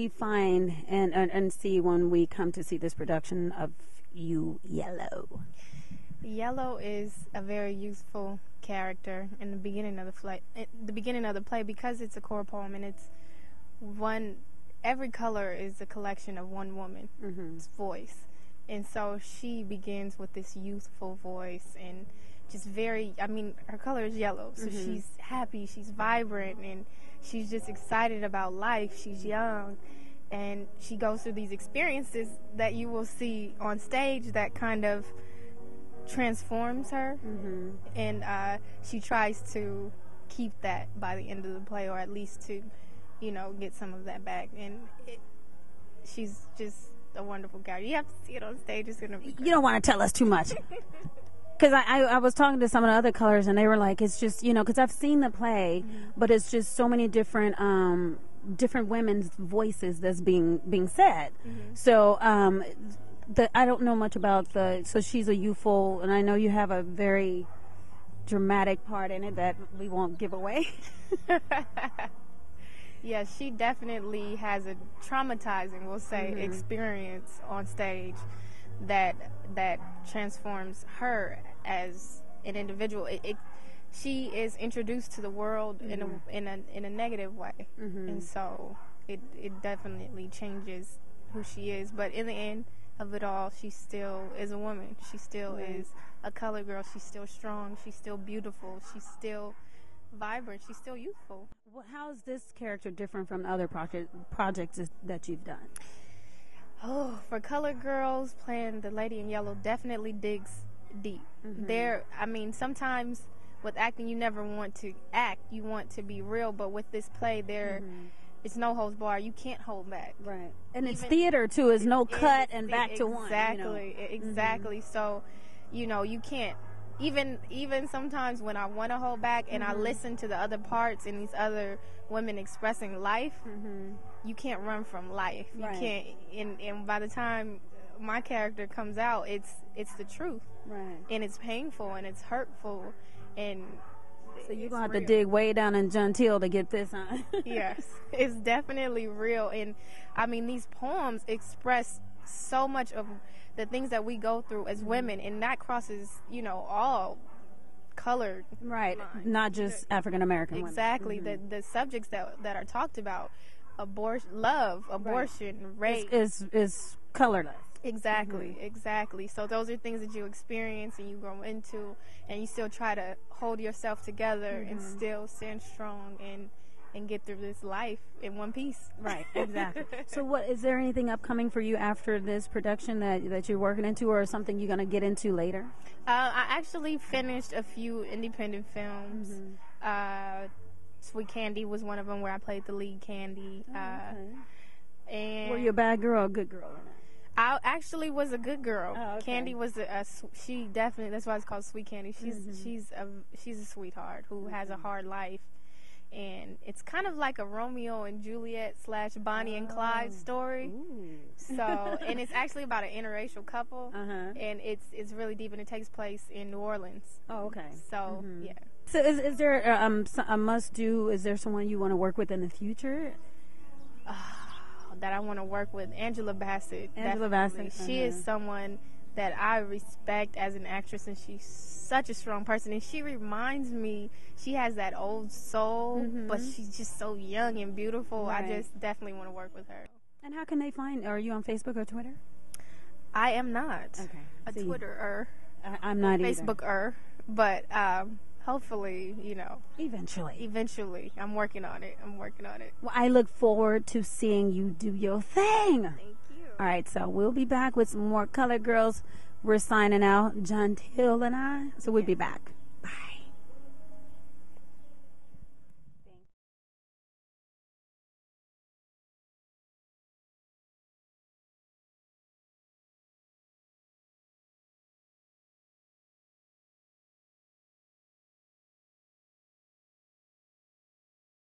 we find and see when we come to see this production of you, Yellow? Yellow is a very youthful character in the beginning of the play, because it's a core poem, and it's every color is a collection of one woman's voice. And so she begins with this youthful voice and just her color is yellow, so she's happy, she's vibrant, and she's just excited about life. She's young, and she goes through these experiences that you will see on stage that kind of transforms her, and she tries to keep that by the end of the play, or at least to, get some of that back. And she's just a wonderful character. You have to see it on stage. It's gonna be great. You don't want to tell us too much. Because I was talking to some of the other colors, and they were like, it's just, because I've seen the play, but it's just so many different women's voices that's being said. So I don't know much about so she's a youthful, and I know you have a very dramatic part in it that we won't give away. Yeah, she definitely has a traumatizing, we'll say, experience on stage that transforms her as an individual. She is introduced to the world in a negative way, and so it definitely changes who she is. But in the end of it all, she still is a woman. She still is a colored girl. She's still strong. She's still beautiful. She's still vibrant. She's still youthful. Well, how is this character different from the other projects that you've done? Oh, for colored girls, playing the lady in yellow definitely digs deep. Sometimes with acting, you never want to act. You want to be real. But with this play, it's no holds barred. You can't hold back. Right. And it's theater, too. It's no cut and back to one. Exactly. So, you can't. Even sometimes when I want to hold back and I listen to the other parts and these other women expressing life, you can't run from life. You can't. And by the time my character comes out, it's the truth. Right. And it's painful and it's hurtful, and so you're going to have to dig way down in Jontille to get this on. Yes, it's definitely real. And these poems express so much of the things that we go through as women, and that crosses, all colored. Right, lines. Not just African American women. Exactly. The subjects that are talked about, love, abortion, rape, is colorless. Exactly. So those are things that you experience and you grow into, and you still try to hold yourself together and still stand strong and get through this life in one piece. Right, exactly. So is there anything upcoming for you after this production that you're working into, or something you're going to get into later? I actually finished a few independent films. Sweet Candy was one of them, where I played the lead, Candy. And were you a bad girl or a good girl? I actually was a good girl. Oh, okay. Candy was she definitely, that's why it's called Sweet Candy. She's a sweetheart who has a hard life, and it's kind of like a Romeo and Juliet / Bonnie and Clyde story. Ooh. So, and it's actually about an interracial couple, and it's really deep, and it takes place in New Orleans. Oh, okay. So yeah. So is there a must do? Is there someone you want to work with in the future? That I want to work with? Angela Bassett. Angela Bassett. She is someone that I respect as an actress, and she's such a strong person, and she reminds me, she has that old soul, but she's just so young and beautiful. Right. I just definitely want to work with her. And how can they find? Are you on Facebook or Twitter? I am not. Okay. A Twitter-er. I'm not either. Facebook-er. But hopefully, Eventually. I'm working on it. Well, I look forward to seeing you do your thing. Thank you. All right, so we'll be back with some more Colored Girls. We're signing out, Jontille and I. So we'll be back.